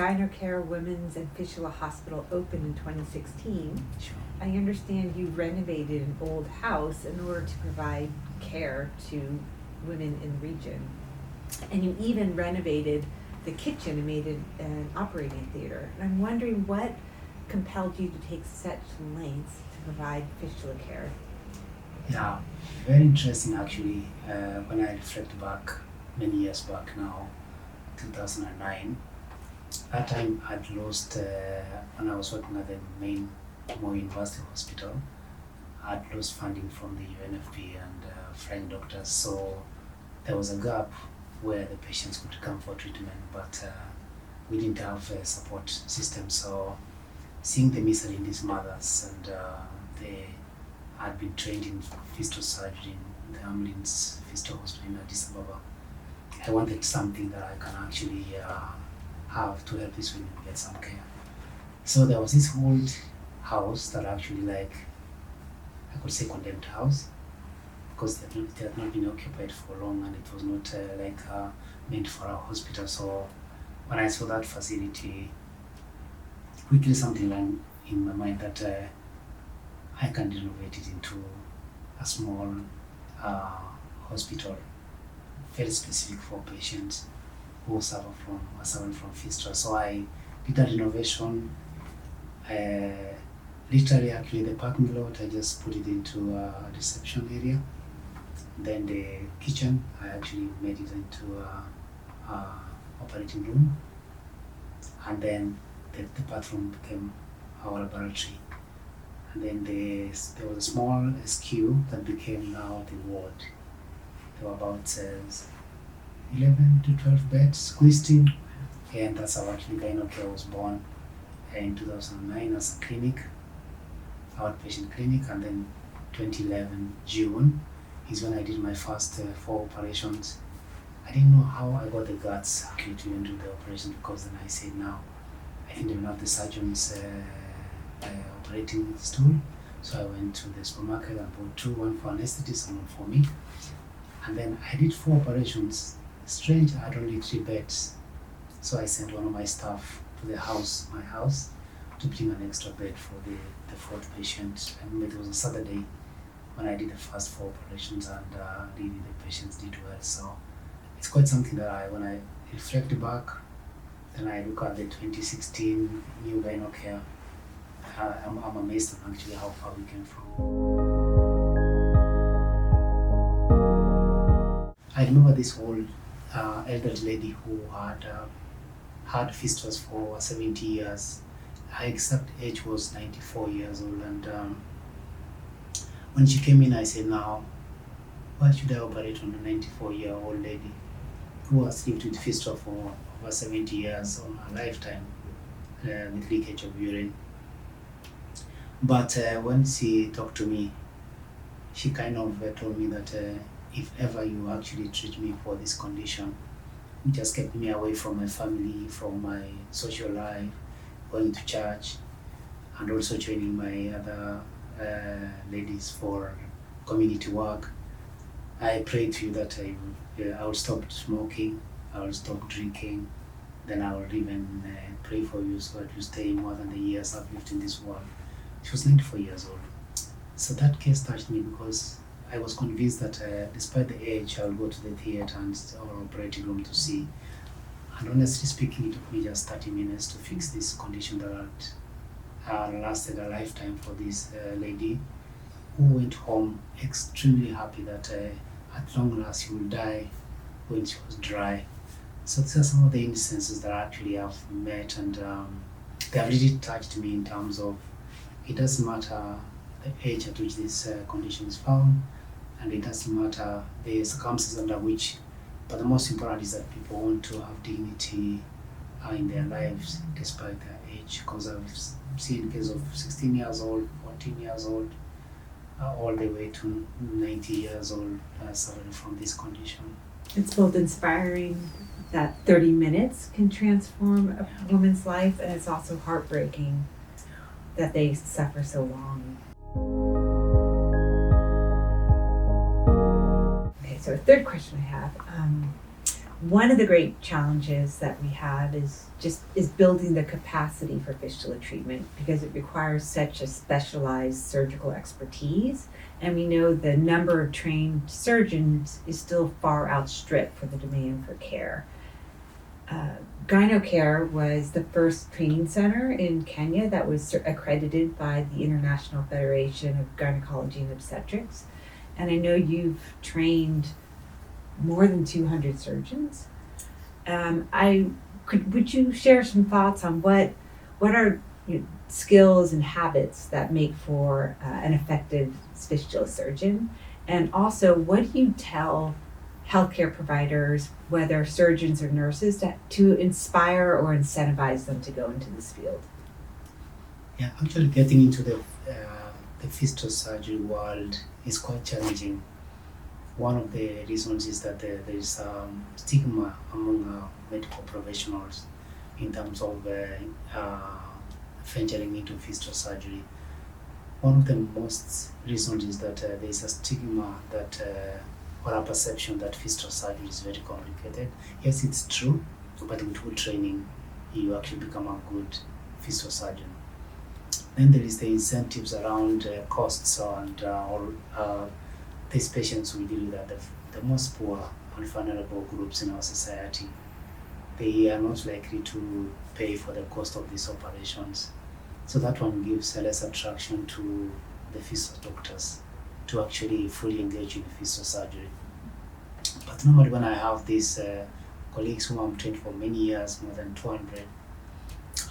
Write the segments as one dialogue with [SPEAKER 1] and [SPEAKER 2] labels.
[SPEAKER 1] GynoCare Women's and Fistula Hospital opened in 2016.
[SPEAKER 2] Sure.
[SPEAKER 1] I understand you renovated an old house in order to provide care to women in the region. And you even renovated the kitchen and made it an operating theater. And I'm wondering what compelled you to take such lengths to provide fistula care?
[SPEAKER 2] Yeah, very interesting actually. When I reflect back many years back now, 2009, that time I'd lost, when I was working at the main Moi University Hospital, I'd lost funding from the UNFP and foreign doctors. So there was a gap where the patients could come for treatment, but we didn't have a support system. So seeing the misery in these mothers, and they had been trained in fistula surgery in the Amlin's Fistula Hospital in Addis Ababa, I wanted something that I can actually have to help these women get some care. So there was this old house that actually, like, I could say condemned house, because it had not been occupied for long, and it was not meant for a hospital. So when I saw that facility, quickly something ran in my mind that I can renovate it into a small hospital, very specific for patients who suffer from fistula. So I did a renovation. Literally, actually, the parking lot, I just put it into a reception area. Then the kitchen, I actually made it into a operating room. And then the bathroom became our laboratory. And then there was a small SQ that became now the ward. There were about 11 to 12 beds squeezed in. And that's how actually GynoCare was born in 2009 as a clinic, outpatient clinic. And then 2011 June is when I did my first 4 operations. I didn't know how I got the guts actually to even do the operation, because then I said, now I didn't even have the surgeon's operating stool. So I went to the supermarket and bought 2, one for anesthetist and one for me. And then I did 4 operations. Strange, I had only 3 beds. So I sent one of my staff to my house, to bring an extra bed for the 4th patient. And it was a Saturday when I did the first 4 operations, and really the patients did well. So it's quite something that when I reflect back, then I look at the 2016 new GynoCare, I'm amazed at actually how far we came from. I remember this old elderly lady who had fistulas for 70 years. Her exact age was 94 years old, and when she came in, I said, now, why should I operate on a 94-year-old lady who has lived with fistula for over 70 years on her lifetime with leakage of urine? But when she talked to me, she kind of told me that if ever you actually treat me for this condition, it just kept me away from my family, from my social life, going to church, and also joining my other ladies for community work. I prayed to you that I will stop smoking, I will stop drinking, then I will even pray for you so that you stay more than the years I've lived in this world. She was 94 years old. So that case touched me, because I was convinced that despite the age, I will go to the theater or operating room to see. And honestly speaking, it took me just 30 minutes to fix this condition that had lasted a lifetime for this lady, who went home extremely happy that at long last she will die when she was dry. So these are some of the instances that I actually have met, and they have really touched me in terms of, it doesn't matter the age at which this condition is found, and it doesn't matter the circumstances under which, but the most important is that people want to have dignity in their lives despite their age, because I've seen cases of 16 years old, 14 years old, all the way to 90 years old suffering from this condition.
[SPEAKER 1] It's both inspiring that 30 minutes can transform a woman's life, and it's also heartbreaking that they suffer so long. Okay, so a third question I have. one of the great challenges that we have is building the capacity for fistula treatment because it requires such a specialized surgical expertise, and we know the number of trained surgeons is still far outstripped for the demand for care. GynoCare was the first training center in Kenya that was accredited by the International Federation of Gynecology and Obstetrics, and I know you've trained more than 200 surgeons. Would you share some thoughts on what are skills and habits that make for an effective fistula surgeon, and also what do you tell healthcare providers, whether surgeons or nurses, to inspire or incentivize them to go into this field?
[SPEAKER 2] Yeah, actually getting into the fistula surgery world is quite challenging. One of the reasons is that there is stigma among medical professionals in terms of venturing into fistula surgery. One of the most reasons is that there is a stigma that or a perception that fistula surgery is very complicated. Yes, it's true, but with good training, you actually become a good fistula surgeon. Then there is the incentives around costs and these patients we deal with are the most poor and vulnerable groups in our society. They are not likely to pay for the cost of these operations. So that one gives a less attraction to the fistula doctors to actually fully engage in fistula surgery. But normally when I have these colleagues who I'm trained for many years, more than 200,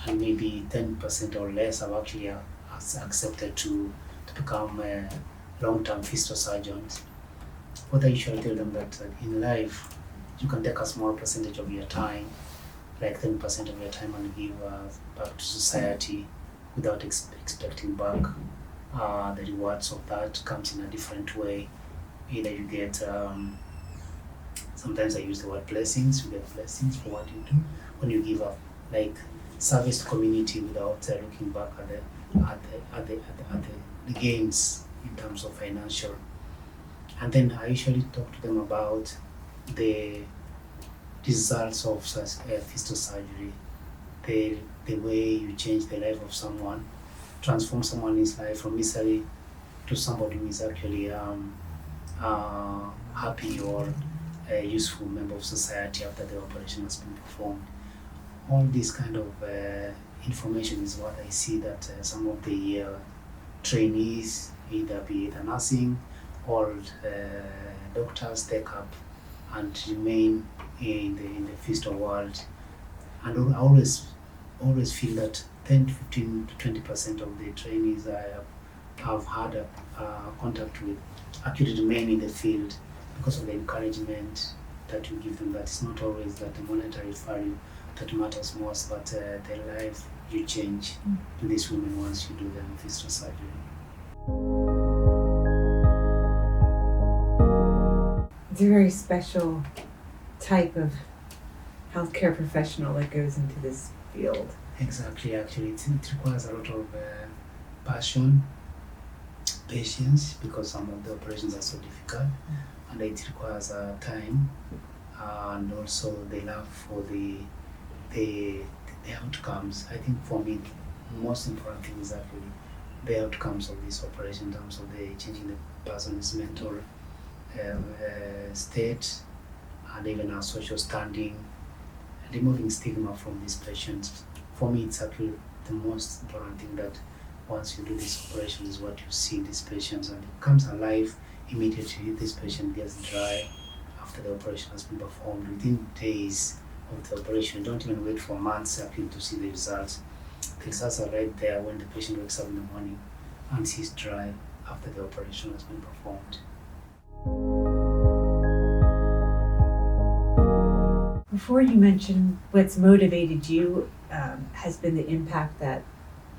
[SPEAKER 2] and maybe 10% or less have actually accepted to become long-term fistula surgeons. What I usually tell them that in life, you can take a small percentage of your time, like 10% of your time, and give back to society without expecting back. The rewards of that comes in a different way. Either you get, sometimes I use the word blessings, you get blessings for what you do when you give up, like service to community without looking back at the gains in terms of financial. And then I usually talk to them about the results of fistula surgery, the way you change the life of someone, transform someone's life from misery to somebody who is actually happy or a useful member of society after the operation has been performed. All this kind of information is what I see that some of the trainees, either be it nursing or doctors, take up and remain in the fistula world. And I always feel that 10 to 15 to 20% of the trainees I have had contact with actually remain in the field because of the encouragement that you give them. That it's not always that the monetary value that matters most, but the life you change to these women once you do them fistula surgery.
[SPEAKER 1] It's a very special type of healthcare professional that goes into this field.
[SPEAKER 2] Exactly, actually it requires a lot of passion, patience, because some of the operations are so difficult, and it requires time, and also the love for the outcomes. I think for me, the most important thing is actually the outcomes of this operation in terms of the changing the person's mental state and even our social standing, removing stigma from these patients. For me, it's actually the most important thing that once you do this operation is what you see in these patients, and it comes alive immediately. This patient gets dry after the operation has been performed. Within days of the operation, you don't even wait for months actually to see the results. The results are right there when the patient wakes up in the morning and sees dry after the operation has been performed.
[SPEAKER 1] Before you mention what's motivated you has been the impact that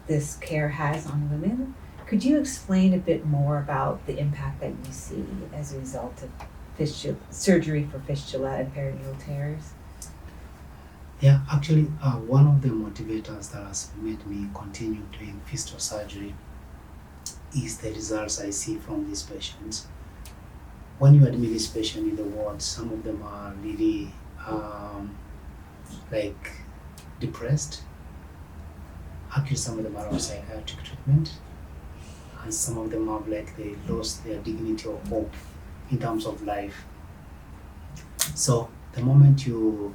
[SPEAKER 1] this care has on women. Could you explain a bit more about the impact that you see as a result of surgery for fistula and peritoneal tears?
[SPEAKER 2] Yeah, actually, one of the motivators that has made me continue doing fistula surgery is the results I see from these patients. When you admit this patient in the ward, some of them are really like depressed. Actually, some of them are on psychiatric treatment, and some of them have like they lost their dignity or hope in terms of life. So the moment you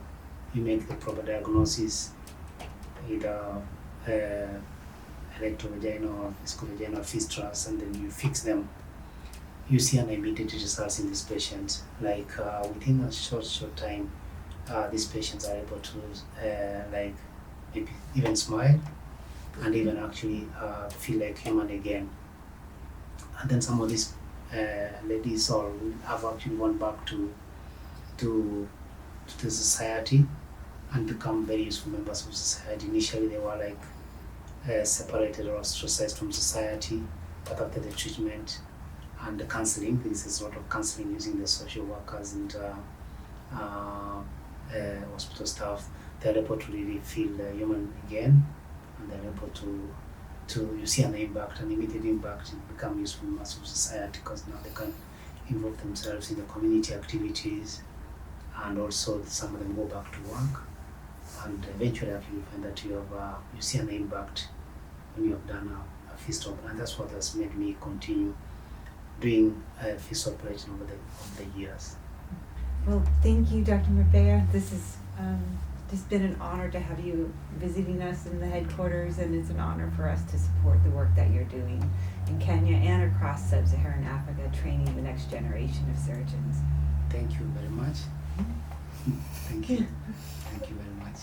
[SPEAKER 2] make the proper diagnosis, either electrovaginal or viscovaginal fistulas, and then you fix them, you see an immediate results in these patients. Like within a short time, these patients are able to like maybe even smile and even actually feel like human again. And then some of these ladies or have actually gone back to the society and become very useful members of society. Initially, they were like separated or ostracized from society, but after the treatment and the counseling, there is a lot of counseling using the social workers and hospital staff. They're able to really feel human again, and they're able to you see an impact, an immediate impact, and become useful members of society because now they can involve themselves in the community activities, and also some of them go back to work, and eventually after you find that you have you see an impact when you have done a fist op, and that's what has made me continue doing fist operation over the years.
[SPEAKER 1] Well, thank you, Dr. Mabea. This is just been an honor to have you visiting us in the headquarters, and it's an honor for us to support the work that you're doing in Kenya and across sub-Saharan Africa, training the next generation of surgeons.
[SPEAKER 2] Thank you very much. Thank you. Thank you very much.